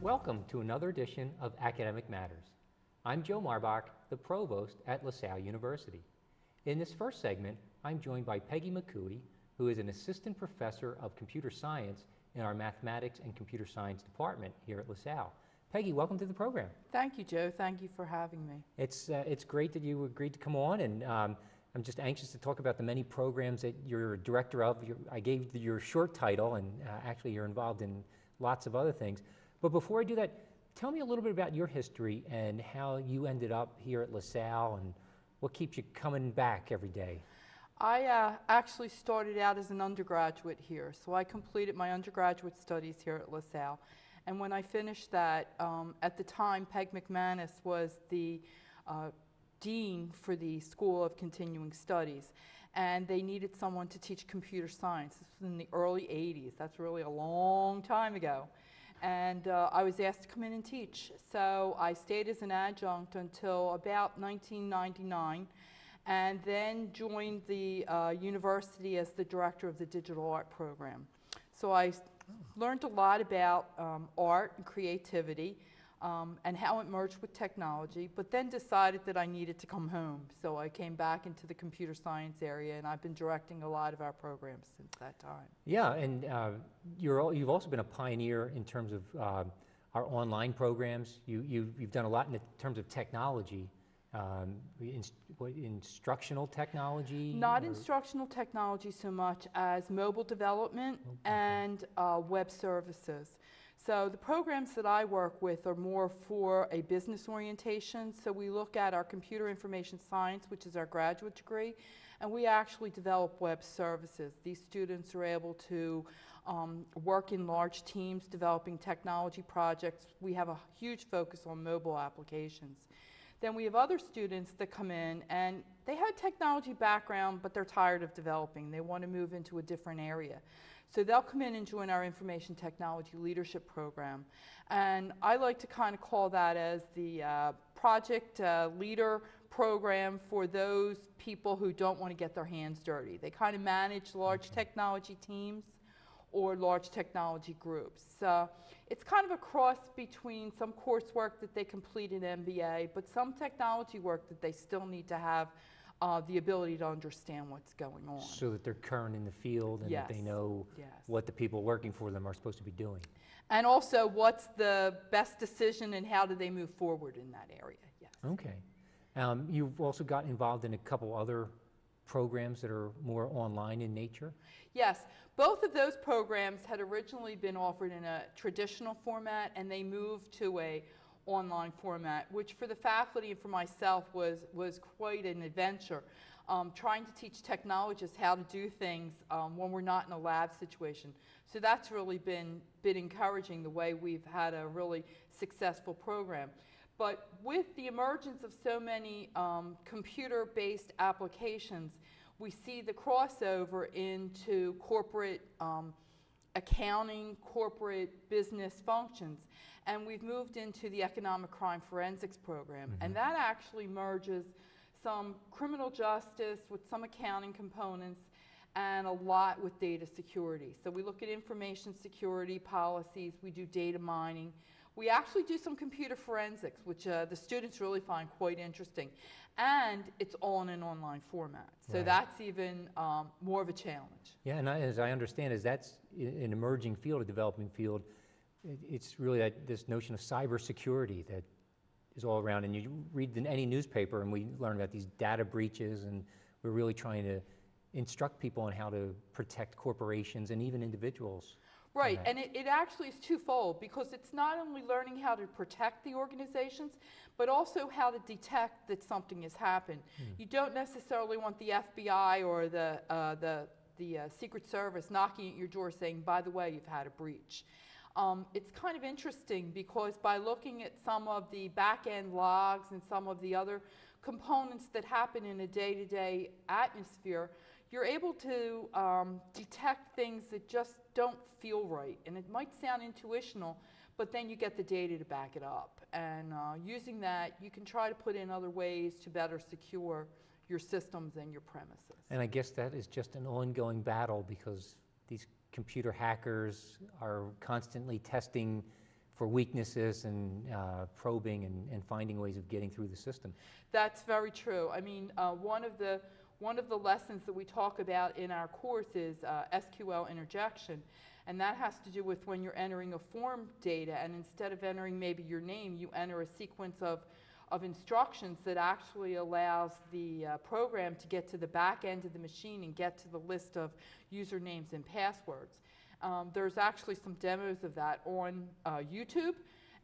Welcome to another edition of Academic Matters. I'm Joe Marbach, the Provost at LaSalle University. In this first segment, I'm joined by Peggy McCOEY, who is an Assistant Professor of Computer Science in our Mathematics and Computer Science Department here at LaSalle. Peggy, welcome to the program. Thank you, Joe. Thank you for having me. It's great that you agreed to come on, and I'm just anxious to talk about the many programs that you're director of. I gave your short title, and actually you're involved in lots of other things. But before I do that, tell me a little bit about your history and how you ended up here at LaSalle and what keeps you coming back every day. I actually started out as an undergraduate here, so I completed my undergraduate studies here at LaSalle. And when I finished that, at the time, Peg McManus was the dean for the School of Continuing Studies, and they needed someone to teach computer science. This was in the early 80s. That's really a long time ago. And I was asked to come in and teach. So I stayed as an adjunct until about 1999, and then joined the university as the director of the digital art program. So I learned a lot about art and creativity and how it merged with technology, but then decided that I needed to come home. So I came back into the computer science area, and I've been directing a lot of our programs since that time. Yeah, and you've also been a pioneer in terms of our online programs. You've done a lot in terms of technology. Instructional technology? Not instructional technology so much as mobile development and web services. So the programs that I work with are more for a business orientation. So we look at our computer information science, which is our graduate degree, and we actually develop web services. These students are able to work in large teams developing technology projects. We have a huge focus on mobile applications. Then we have other students that come in and they have a technology background, but they're tired of developing. They want to move into a different area. So they'll come in and join our information technology leadership program. And I like to kind of call that as the project leader program for those people who don't want to get their hands dirty. They kind of manage large technology teams or large technology groups. It's kind of a cross between some coursework that they complete in MBA, but some technology work that they still need to have the ability to understand what's going on. So that they're current in the field and Yes. that they know what the people working for them are supposed to be doing. And also what's the best decision and how do they move forward in that area. Yes. Okay. You've also got involved in a couple other programs that are more online in nature? Yes, both of those programs had originally been offered in a traditional format, and they moved to a online format, which for the faculty and for myself was quite an adventure. Trying to teach technologists how to do things when we're not in a lab situation. So that's really been encouraging, the way we've had a really successful program. But with the emergence of so many computer-based applications, we see the crossover into corporate accounting, corporate business functions. And we've moved into the economic crime forensics program. And that actually merges some criminal justice with some accounting components and a lot with data security. So we look at information security policies, we do data mining. We actually do some computer forensics, which the students really find quite interesting. And it's all in an online format. So that's even more of a challenge. Yeah, and as I understand, that's an emerging field, a developing field. It's really this notion of cybersecurity that is all around. And you read in any newspaper and we learn about these data breaches, and we're really trying to instruct people on how to protect corporations and even individuals. Right, and it actually is twofold, because it's not only learning how to protect the organizations, but also how to detect that something has happened. You don't necessarily want the FBI or the Secret Service knocking at your door saying, by the way, you've had a breach. It's kind of interesting because by looking at some of the back-end logs and some of the other components that happen in a day-to-day atmosphere, you're able to detect things that just don't feel right. And it might sound intuitional, but then you get the data to back it up. And using that, you can try to put in other ways to better secure your systems and your premises. And I guess that is just an ongoing battle, because these computer hackers are constantly testing for weaknesses and probing and finding ways of getting through the system. That's very true. I mean, one of the lessons that we talk about in our course is SQL interjection, and that has to do with when you're entering a form data, and instead of entering maybe your name, you enter a sequence of instructions that actually allows the program to get to the back end of the machine and get to the list of usernames and passwords. There's actually some demos of that on YouTube,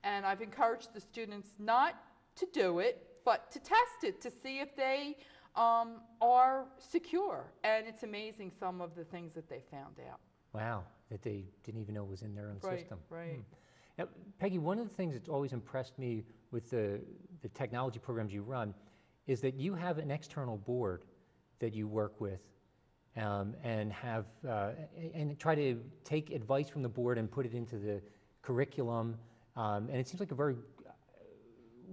and I've encouraged the students not to do it, but to test it to see if they are secure. And it's amazing some of the things that they found out. Wow, that they didn't even know was in their own system. Right. Now, Peggy, one of the things that's always impressed me with the technology programs you run is that you have an external board that you work with and have and try to take advice from the board and put it into the curriculum. And it seems like a very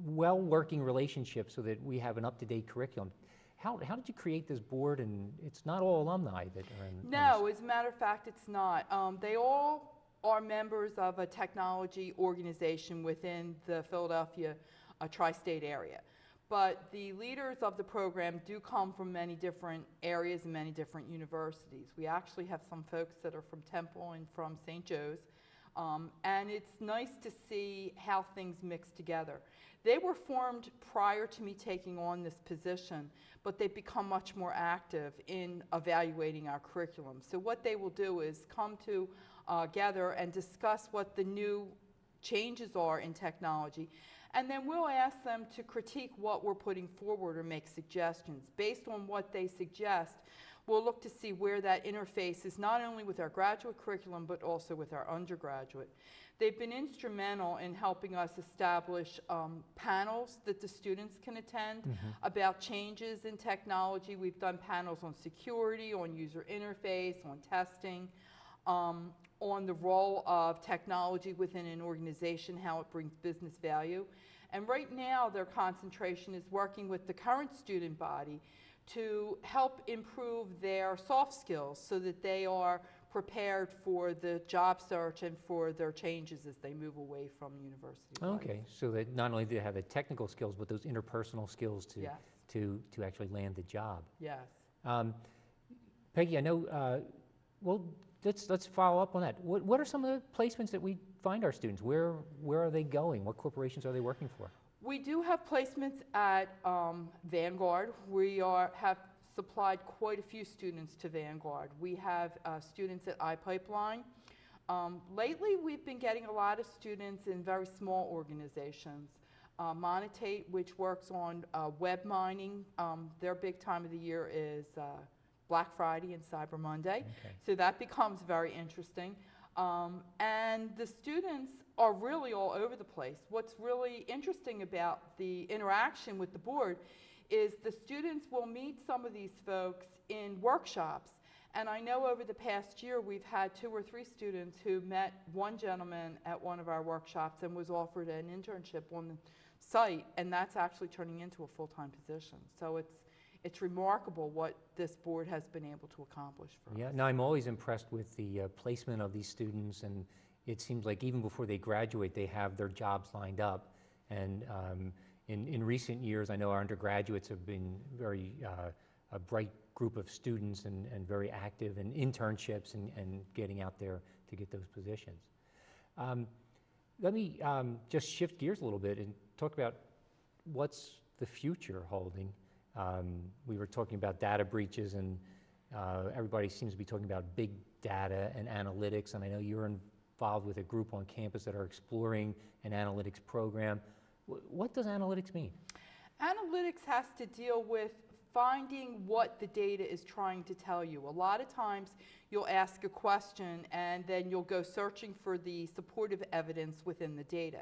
well-working relationship so that we have an up-to-date curriculum. How did you create this board? And it's not all alumni that are in. No, as a matter of fact, it's not. They all are members of a technology organization within the Philadelphia tri-state area. But the leaders of the program do come from many different areas and many different universities. We actually have some folks that are from Temple and from St. Joe's. And it's nice to see how things mix together. They were formed prior to me taking on this position, but they've become much more active in evaluating our curriculum. So what they will do is come together and discuss what the new changes are in technology, and then we'll ask them to critique what we're putting forward or make suggestions. Based on what they suggest, we'll look to see where that interface is not only with our graduate curriculum, but also with our undergraduate. They've been instrumental in helping us establish panels that the students can attend about changes in technology. We've done panels on security, on user interface, on testing, on the role of technology within an organization, how it brings business value. And right now, their concentration is working with the current student body to help improve their soft skills so that they are prepared for the job search and for their changes as they move away from university life. Okay, so that not only do they have the technical skills, but those interpersonal skills to, Yes. to actually land the job. Yes. Peggy, I know, well, let's follow up on that. What are some of the placements that we find our students? Where are they going? What corporations are they working for? We do have placements at Vanguard. We have supplied quite a few students to Vanguard. We have students at iPipeline. Lately, we've been getting a lot of students in very small organizations. Monetate, which works on web mining, their big time of the year is Black Friday and Cyber Monday. Okay. So that becomes very interesting. And the students are really all over the place. What's really interesting about the interaction with the board is the students will meet some of these folks in workshops. And I know over the past year we've had 2 or 3 students who met one gentleman at one of our workshops and was offered an internship on the site, and that's actually turning into a full-time position. So it's remarkable what this board has been able to accomplish for us. Yeah, no, I'm always impressed with the placement of these students, and it seems like even before they graduate, they have their jobs lined up. And in recent years, I know our undergraduates have been very a bright group of students and very active in internships and getting out there to get those positions. Let me just shift gears a little bit and talk about what's the future holding. We were talking about data breaches, and everybody seems to be talking about big data and analytics, and I know you're involved with a group on campus that are exploring an analytics program. What does analytics mean? Analytics has to deal with finding what the data is trying to tell you. A lot of times you'll ask a question and then you'll go searching for the supportive evidence within the data.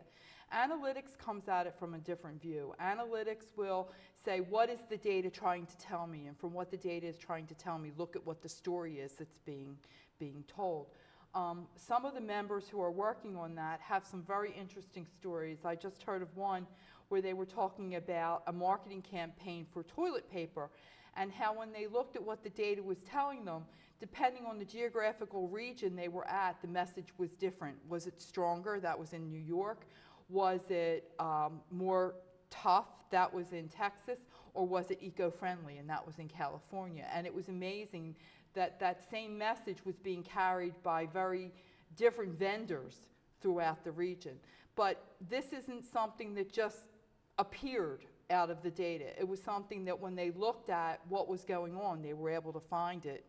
Analytics comes at it from a different view. Analytics will say, what is the data trying to tell me? And from what the data is trying to tell me, look at what the story is that's being told. Some of the members who are working on that have some very interesting stories. I just heard of one where they were talking about a marketing campaign for toilet paper, and how when they looked at what the data was telling them, depending on the geographical region they were at, the message was different. Was it stronger? That was in New York. Was it more tough? That was in Texas. Or was it eco-friendly? And that was in California. And it was amazing that that same message was being carried by very different vendors throughout the region. But this isn't something that just appeared out of the data. It was something that when they looked at what was going on, they were able to find it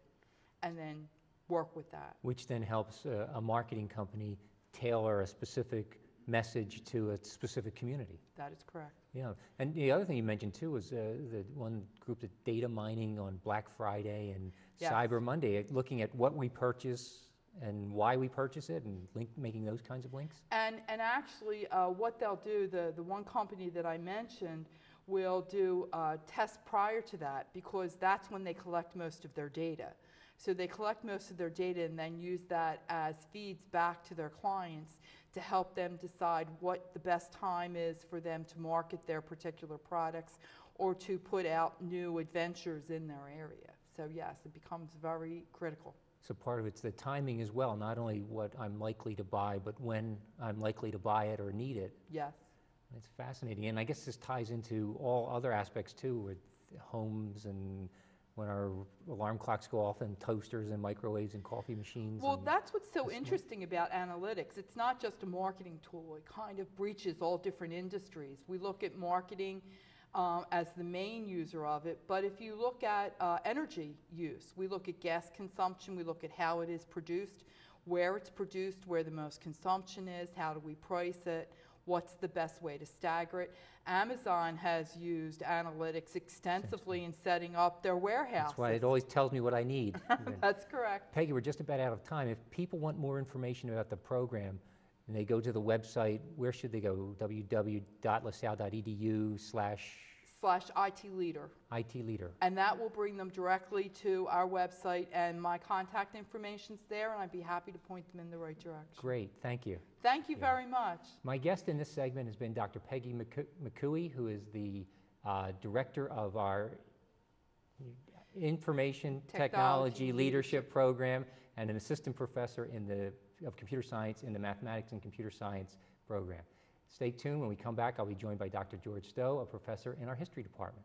and then work with that. Which then helps a marketing company tailor a specific message to a specific community. That is correct. Yeah, and the other thing you mentioned too was the one group, the data mining on Black Friday and Yes. Cyber Monday, looking at what we purchase and why we purchase it, and making those kinds of links. And actually, what they'll do, the one company that I mentioned will do tests prior to that, because that's when they collect most of their data. So they collect most of their data and then use that as feeds back to their clients to help them decide what the best time is for them to market their particular products or to put out new adventures in their area. So yes, it becomes very critical. So part of it's the timing as well, not only what I'm likely to buy, but when I'm likely to buy it or need it. Yes. It's fascinating, and I guess this ties into all other aspects too, with homes and when our alarm clocks go off, and toasters and microwaves and coffee machines. Well, and that's what's so interesting about analytics. It's not just a marketing tool. It kind of breaches all different industries. We look at marketing as the main user of it, but if you look at energy use, we look at gas consumption, we look at how it is produced, where it's produced, where the most consumption is, how do we price it, what's the best way to stagger it. Amazon has used analytics extensively in setting up their warehouses. That's why it always tells me what I need. That's correct. Peggy, we're just about out of time. If people want more information about the program and they go to the website, where should they go? www.lasalle.edu/IT leader. And that will bring them directly to our website, and my contact information's there, and I'd be happy to point them in the right direction. Great, thank you. Thank you very much. My guest in this segment has been Dr. Peggy McCOEY, who is the director of our Information Technology Leadership Program and an assistant professor of computer science in the Mathematics and Computer Science program. Stay tuned. When we come back, I'll be joined by Dr. George Stowe, a professor in our history department.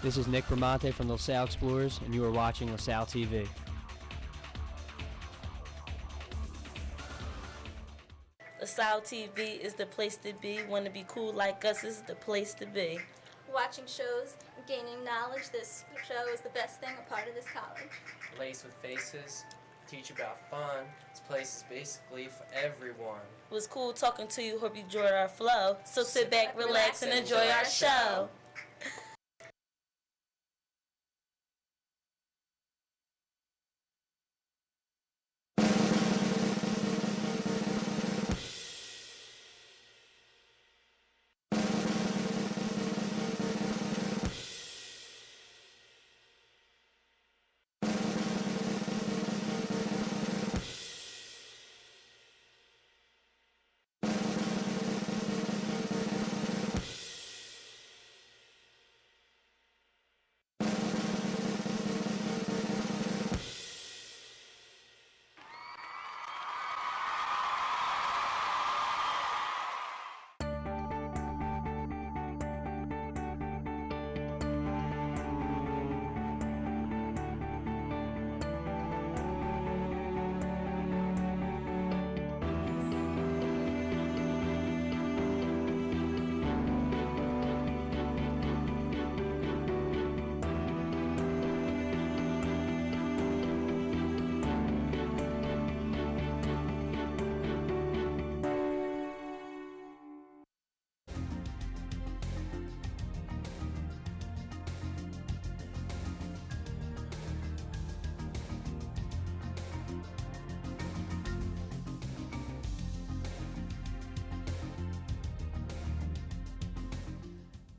This is Nick Bramante from LaSalle Explorers, and you are watching LaSalle TV. LaSalle TV is the place to be. Want to be cool like us, this is the place to be. Watching shows, gaining knowledge, this show is the best thing a part of this college. Laced with faces, teach about fun. This place is basically for everyone. It was cool talking to you, hope you enjoyed our flow. So sit back, relax, and enjoy our show.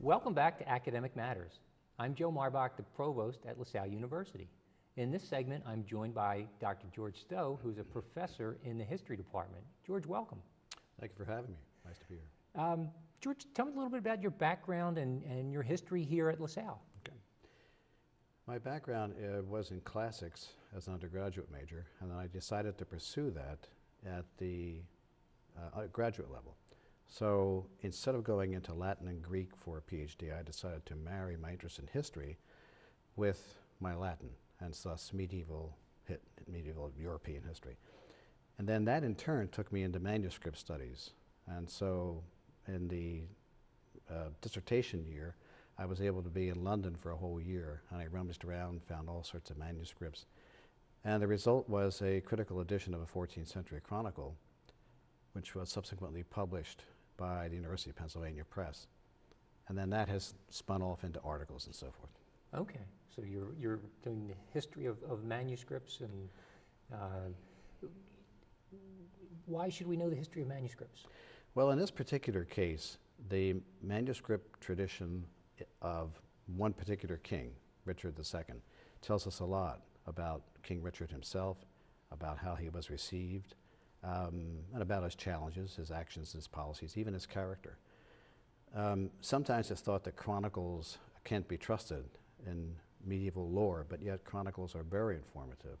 Welcome back to Academic Matters. I'm Joe Marbach, the Provost at LaSalle University. In this segment, I'm joined by Dr. George Stowe, who's a professor in the History Department. George, welcome. Thank you for having me. Nice to be here. George, tell me a little bit about your background and your history here at LaSalle. Okay. My background was in classics as an undergraduate major, and then I decided to pursue that at the graduate level. So instead of going into Latin and Greek for a PhD, I decided to marry my interest in history with my Latin, and thus medieval European history. And then that in turn took me into manuscript studies. And so in the dissertation year, I was able to be in London for a whole year, and I rummaged around, found all sorts of manuscripts. And the result was a critical edition of a 14th century chronicle, which was subsequently published by the University of Pennsylvania Press. And then that has spun off into articles and so forth. Okay, so you're doing the history of manuscripts, and why should we know the history of manuscripts? Well, in this particular case, the manuscript tradition of one particular king, Richard II, tells us a lot about King Richard himself, about how he was received, and about his challenges, his actions, his policies, even his character. Sometimes it's thought that chronicles can't be trusted in medieval lore, but yet chronicles are very informative.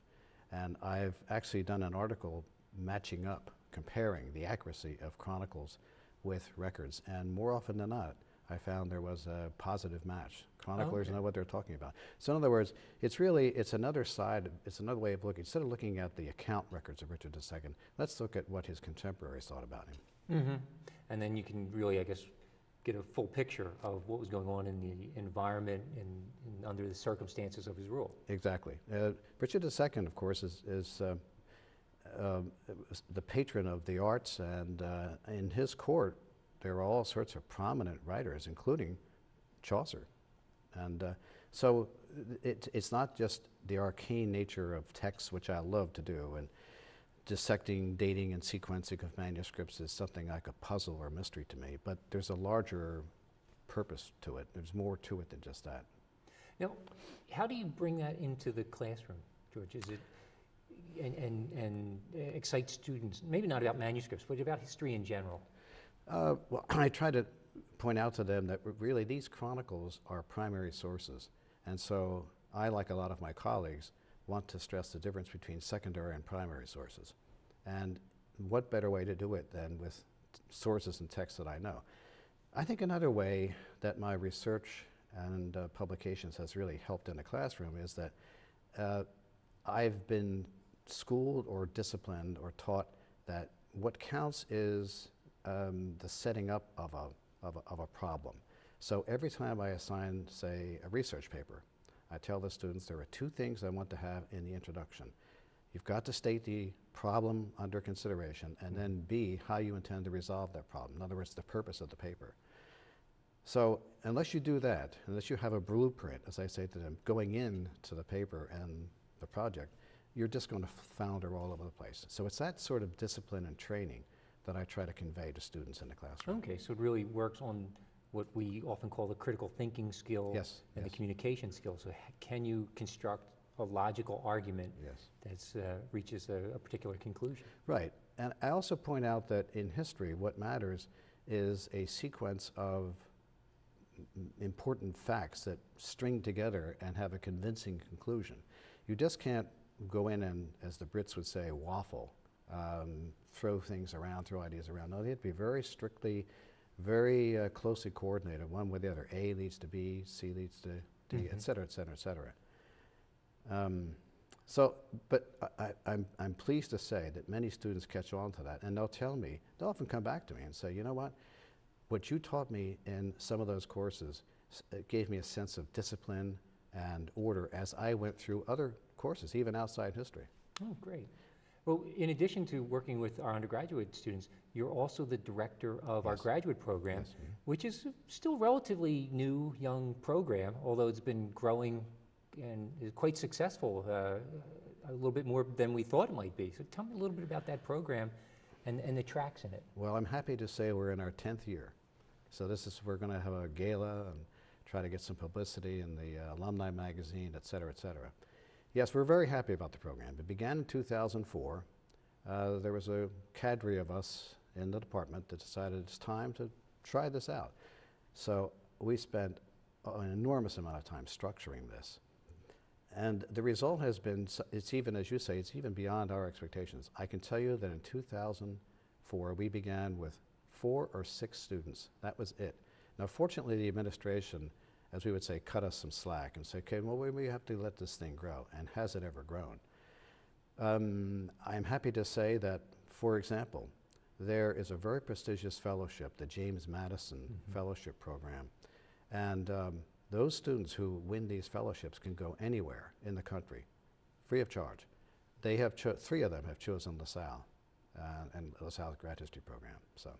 And I've actually done an article matching up, comparing the accuracy of chronicles with records, and more often than not, I found there was a positive match. Chroniclers know what they're talking about. So in other words, it's another side, it's another way of looking. Instead of looking at the account records of Richard II, let's look at what his contemporaries thought about him. Mm-hmm. And then you can really, I guess, get a full picture of what was going on in the environment and under the circumstances of his rule. Exactly. Richard II, of course, is the patron of the arts, and in his court, there are all sorts of prominent writers, including Chaucer. And so it's not just the arcane nature of texts, which I love to do, and dissecting, dating, and sequencing of manuscripts is something like a puzzle or mystery to me, but there's a larger purpose to it. There's more to it than just that. Now, how do you bring that into the classroom, George? Is it and excite students, maybe not about manuscripts, but about history in general? Well, I try to point out to them that really these chronicles are primary sources. And so I, like a lot of my colleagues, want to stress the difference between secondary and primary sources. And what better way to do it than with sources and texts that I know? I think another way that my research and publications has really helped in the classroom is that I've been schooled or disciplined or taught that what counts is the setting up of a problem. So every time I assign, say, a research paper, I tell the students there are two things I want to have in the introduction. You've got to state the problem under consideration, and then B, how you intend to resolve that problem. In other words, the purpose of the paper. So unless you do that, unless you have a blueprint, as I say to them, going into the paper and the project, you're just going to founder all over the place. So it's that sort of discipline and training that I try to convey to students in the classroom. Okay, so it really works on what we often call the critical thinking skill and the communication skill. So can you construct a logical argument that reaches a particular conclusion? Right, and I also point out that in history, what matters is a sequence of important facts that string together and have a convincing conclusion. You just can't go in and, as the Brits would say, waffle, throw things around, throw ideas around. No, they have to be very strictly, very closely coordinated, one with the other. A leads to B, C leads to D, et cetera, et cetera, et cetera. But I'm pleased to say that many students catch on to that, and they'll tell me, they'll often come back to me and say, you know what you taught me in some of those courses gave me a sense of discipline and order as I went through other courses, even outside history. Oh, great. Well, in addition to working with our undergraduate students, you're also the director of our graduate program, which is still relatively new, young program, although it's been growing and is quite successful, a little bit more than we thought it might be. So tell me a little bit about that program and the tracks in it. Well, I'm happy to say we're in our 10th year. So we're going to have a gala and try to get some publicity in the alumni magazine, et cetera, et cetera. Yes, we're very happy about the program. It began in 2004. There was a cadre of us in the department that decided it's time to try this out. So we spent an enormous amount of time structuring this. And the result has been, it's even, as you say, it's even beyond our expectations. I can tell you that in 2004, we began with 4 or 6 students. That was it. Now, fortunately, the administration, as we would say, cut us some slack and say, okay, well, we have to let this thing grow. And has it ever grown? I'm happy to say that, for example, there is a very prestigious fellowship, the James Madison Fellowship Program. And those students who win these fellowships can go anywhere in the country, free of charge. They have 3 of them have chosen LaSalle and LaSalle's grad history program. So,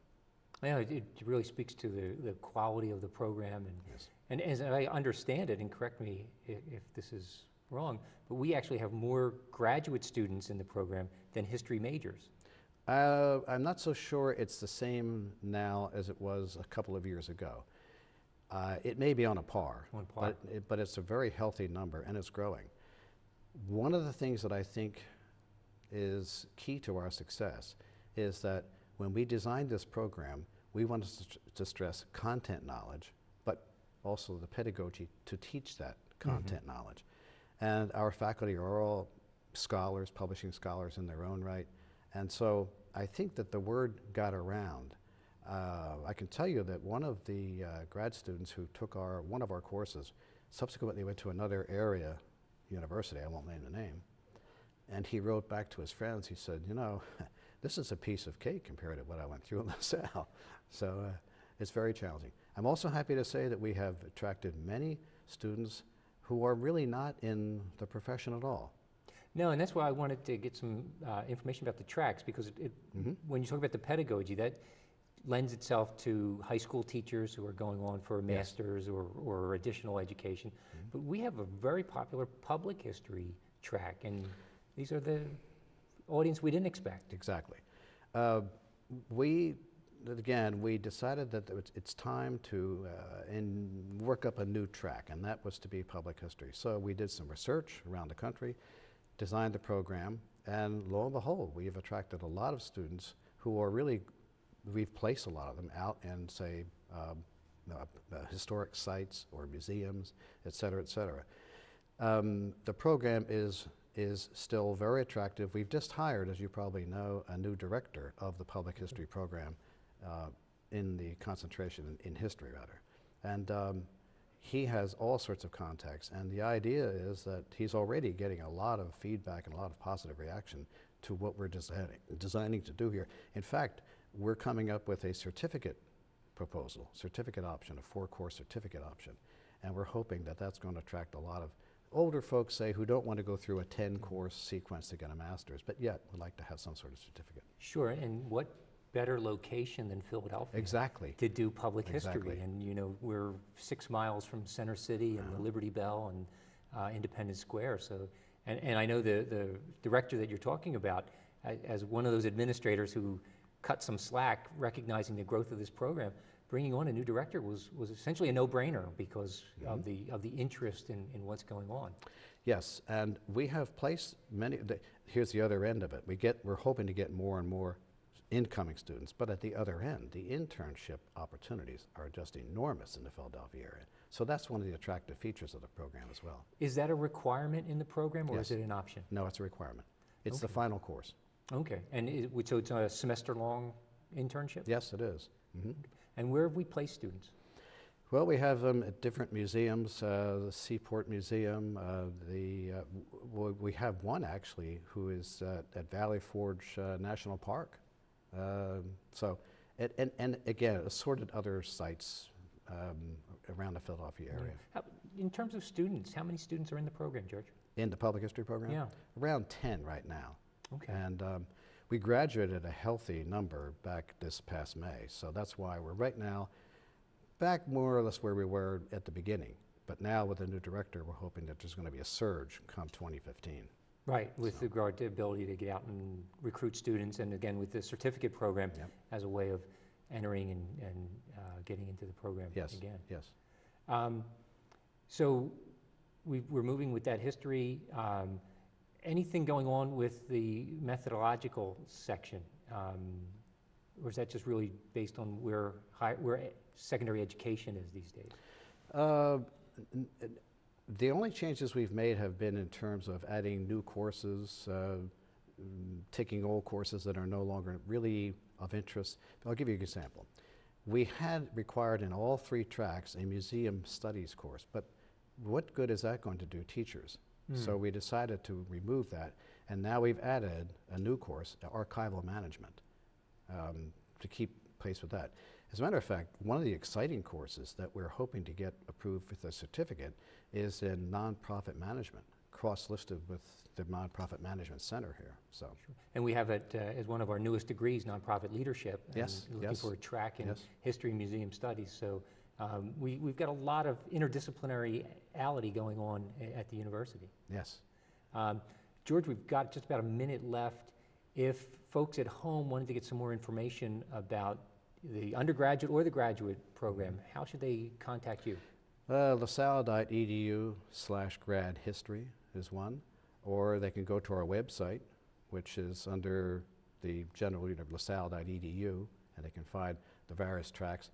yeah, it really speaks to the quality of the program, and yes. and as I understand it, and correct me if this is wrong, but we actually have more graduate students in the program than history majors. I'm not so sure it's the same now as it was a couple of years ago. It may be on a par, but it's a very healthy number, and it's growing. One of the things that I think is key to our success is that when we designed this program, we wanted to stress content knowledge, but also the pedagogy to teach that content knowledge. And our faculty are all scholars, publishing scholars in their own right. And so I think that the word got around. I can tell you that one of the grad students who took one of our courses subsequently went to another area university, I won't name the name, and he wrote back to his friends, he said, you know, this is a piece of cake compared to what I went through in LaSalle. So it's very challenging. I'm also happy to say that we have attracted many students who are really not in the profession at all. No, and that's why I wanted to get some information about the tracks, because when you talk about the pedagogy, that lends itself to high school teachers who are going on for a master's or additional education. But we have a very popular public history track, and these are the audience we didn't expect. Exactly. We decided that it's time to work up a new track, and that was to be public history. So we did some research around the country, designed the program, and lo and behold, we have attracted a lot of students who are really, we've placed a lot of them out in, say, historic sites or museums, et cetera, et cetera. The program is still very attractive. We've just hired, as you probably know, a new director of the public history program in the concentration in history, rather. And he has all sorts of contacts, and the idea is that he's already getting a lot of feedback and a lot of positive reaction to what we're designing to do here. In fact, we're coming up with a certificate proposal, certificate option, a 4-course certificate option, and we're hoping that that's going to attract a lot of older folks, say, who don't want to go through a 10-course sequence to get a master's, but yet would like to have some sort of certificate. Sure, and what better location than Philadelphia to do public history? And you know, we're 6 miles from Center City and the Liberty Bell and Independence Square. So, and I know the director that you're talking about, as one of those administrators who cut some slack, recognizing the growth of this program, bringing on a new director was essentially a no-brainer because of the interest in what's going on. Yes, and we have placed many. Here's the other end of it. We're hoping to get more and more incoming students, but at the other end, the internship opportunities are just enormous in the Philadelphia area. So that's one of the attractive features of the program as well. Is that a requirement in the program, or Yes. is it an option? No, it's a requirement. It's the final course. Okay, and so it's a semester-long internship? Yes, it is. And where have we placed students? Well, we have them at different museums, the Seaport Museum. We have one actually who is at Valley Forge National Park. And again, assorted other sites around the Philadelphia area. In terms of students, how many students are in the program, George? In the public history program? Yeah. Around 10 right now. Okay. And we graduated a healthy number back this past May, so that's why we're right now back more or less where we were at the beginning. But now with the new director, we're hoping that there's going to be a surge come 2015. Right, with regard to ability to get out and recruit students, and again with the certificate program as a way of entering and getting into the program Yes, again. yes. So we're moving with that history. Anything going on with the methodological section? Or is that just really based on where secondary education is these days? The only changes we've made have been in terms of adding new courses, taking old courses that are no longer really of interest. I'll give you an example. We had required in all 3 tracks a museum studies course, but what good is that going to do teachers? So we decided to remove that, and now we've added a new course, archival management, to keep pace with that. As a matter of fact, one of the exciting courses that we're hoping to get approved with a certificate is in nonprofit management, cross-listed with the Nonprofit Management Center here. So, And we have it as one of our newest degrees, nonprofit leadership. And Yes, looking yes, for a track in yes. history and museum studies. So we've got a lot of interdisciplinarity going on at the university. yes. George, we've got just about a minute left. If folks at home wanted to get some more information about the undergraduate or the graduate program, how should they contact you? LaSalle.edu/grad history is one, or they can go to our website, which is under the general unit of LaSalle.edu, and they can find the various tracks.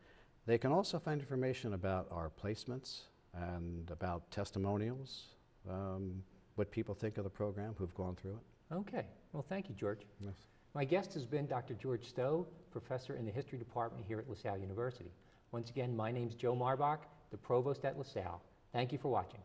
They can also find information about our placements and about testimonials, what people think of the program who've gone through it. Okay. Well, thank you, George. Yes. My guest has been Dr. George STOW, professor in the history department here at LaSalle University. Once again, my name's Joe MARBACH, the provost at LaSalle. Thank you for watching.